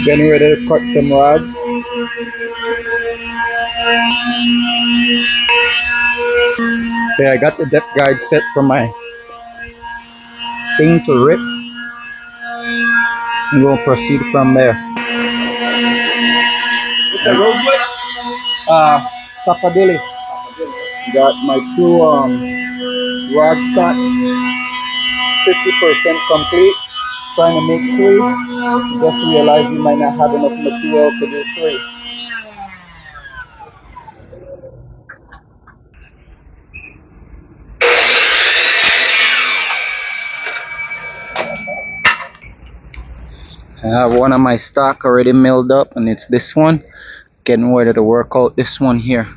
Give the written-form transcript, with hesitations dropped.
Getting ready to cut some rods. Okay, I got the depth guide set for my thing to rip. And we'll proceed from there. What's that, rosewood? Sapodilly. Got my two rod set, 50% complete. Trying to make 3. Just realized we might not have enough material to do 3. I have one of my stock already milled up, and it's this one. Getting ready to work out this one here.